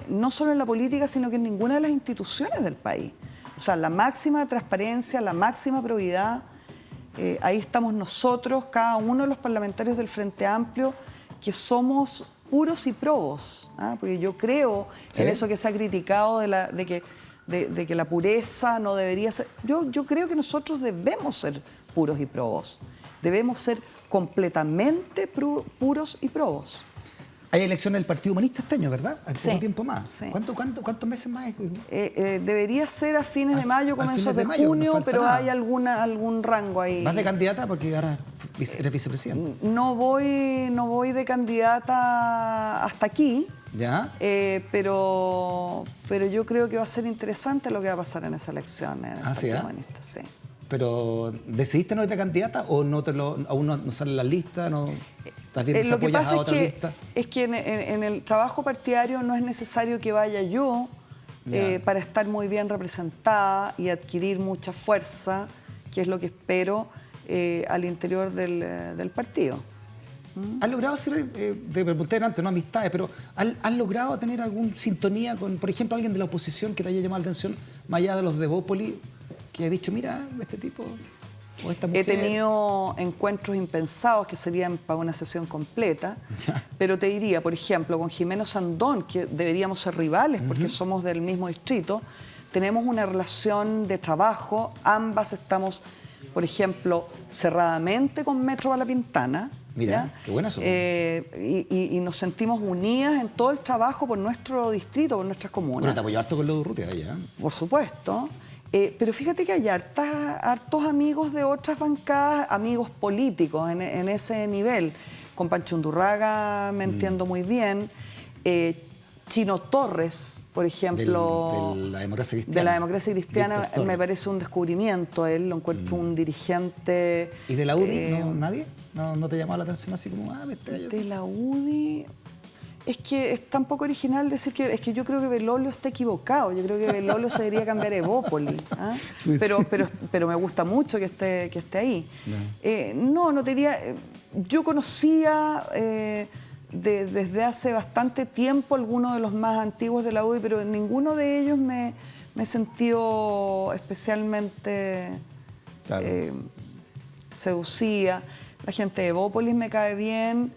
no solo en la política, sino que en ninguna de las instituciones del país. O sea, la máxima transparencia, la máxima probidad, ahí estamos nosotros, cada uno de los parlamentarios del Frente Amplio, que somos puros y probos, porque yo creo en eso que se ha criticado de que la pureza no debería ser. Yo creo que nosotros debemos ser puros y probos, debemos ser completamente puros y probos. Hay elecciones del Partido Humanista este año, ¿verdad? Hay poco Sí. tiempo más. Sí. ¿Cuántos meses más? Debería ser a fines de mayo, comienzos de mayo, no junio, falta pero nada. hay algún rango ahí. ¿Vas de candidata? Porque ahora eres vicepresidenta. No voy de candidata hasta aquí, ¿Ya? pero yo creo que va a ser interesante lo que va a pasar en esa elección en el Partido Humanista, sí. ¿Pero decidiste no ir de candidata o aún no sale la lista? ¿No? ¿Estás viendo si Lo que apoyas pasa a otra lista? es que en el trabajo partidario no es necesario que vaya yo para estar muy bien representada y adquirir mucha fuerza, que es lo que espero al interior del partido. ¿Has logrado hacer, te pregunté antes, no amistades, pero ¿has logrado tener alguna sintonía con, por ejemplo, alguien de la oposición que te haya llamado la atención, más allá de los de Bópoli, que ha dicho, mira, este tipo o esta mujer? He tenido encuentros impensados que serían para una sesión completa, Ya. pero te diría, por ejemplo, con Jimeno Sandón, que deberíamos ser rivales porque somos del mismo distrito, tenemos una relación de trabajo, ambas estamos, por ejemplo, cerradamente con Metro Bala Pintana. Mira, ¿ya? qué buena son. Y nos sentimos unidas en todo el trabajo por nuestro distrito, por nuestras comunas. Bueno, te apoyó harto con lo de Urrutia allá. Por supuesto. Pero fíjate que hay hartos amigos de otras bancadas, amigos políticos en ese nivel. Con Pancho Undurraga me entiendo muy bien. Chino Torres, por ejemplo, De la democracia cristiana. de la democracia cristiana, Víctor Torres. me parece un descubrimiento. Él lo encuentro un dirigente. ¿Y de la UDI? ¿Nadie? ¿No te llamó la atención así como, este gallo? De la UDI. Es que es tan poco original decir que... Es que yo creo que Belolio está equivocado. Yo creo que Belolio se debería cambiar a Evópoli. Pero me gusta mucho que esté ahí. No te diría... Yo conocía desde hace bastante tiempo algunos de los más antiguos de la UDI, pero en ninguno de ellos me he sentido especialmente seducida. La gente de Evópolis me cae bien.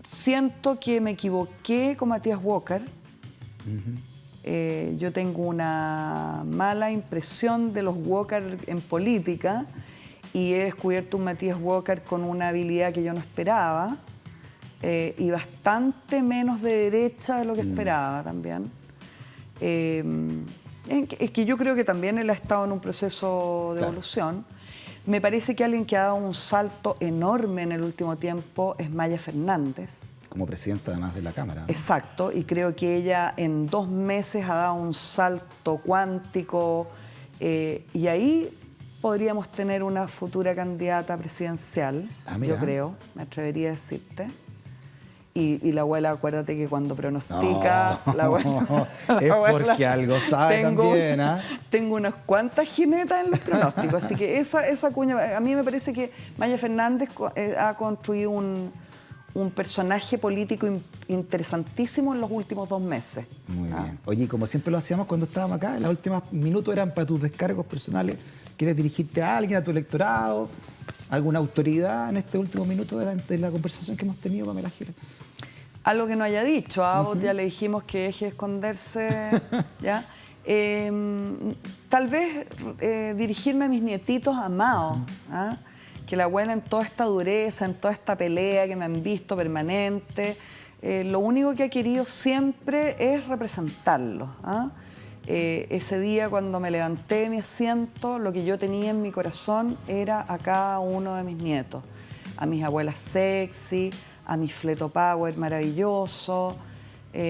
Siento que me equivoqué con Matías Walker. Yo tengo una mala impresión de los Walker en política y he descubierto un Matías Walker con una habilidad que yo no esperaba y bastante menos de derecha de lo que esperaba también. Es que yo creo que también él ha estado en un proceso de evolución. Me parece que alguien que ha dado un salto enorme en el último tiempo es Maya Fernández. Como presidenta además de la Cámara. Exacto, y creo que ella en 2 meses ha dado un salto cuántico y ahí podríamos tener una futura candidata presidencial, yo creo, me atrevería a decirte. Y la abuela, acuérdate que cuando pronostica, No, la abuela, es porque algo sabe también, ¿ah? Tengo unas cuantas jinetas en los pronósticos, así que esa cuña, a mí me parece que Maya Fernández ha construido un personaje político interesantísimo en los últimos 2 meses. Muy bien. Oye, como siempre lo hacíamos cuando estábamos acá, los últimos minutos eran para tus descargos personales. ¿Quieres dirigirte a alguien, a tu electorado, alguna autoridad en este último minuto de la conversación que hemos tenido, Pamela Giles? Algo que no haya dicho, a Abbott ya le dijimos que deje de esconderse, ¿ya? Tal vez dirigirme a mis nietitos amados, ¿ah? Que la abuela en toda esta dureza, en toda esta pelea que me han visto permanente, lo único que ha querido siempre es representarlos, ¿ah? Ese día cuando me levanté de mi asiento, lo que yo tenía en mi corazón era a cada uno de mis nietos, a mis abuelas sexy, a mi Fleto Power maravilloso,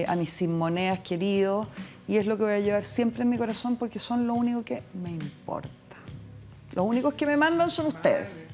a mis sinmoneas queridos, y es lo que voy a llevar siempre en mi corazón porque son lo único que me importa. Los únicos que me mandan son ustedes.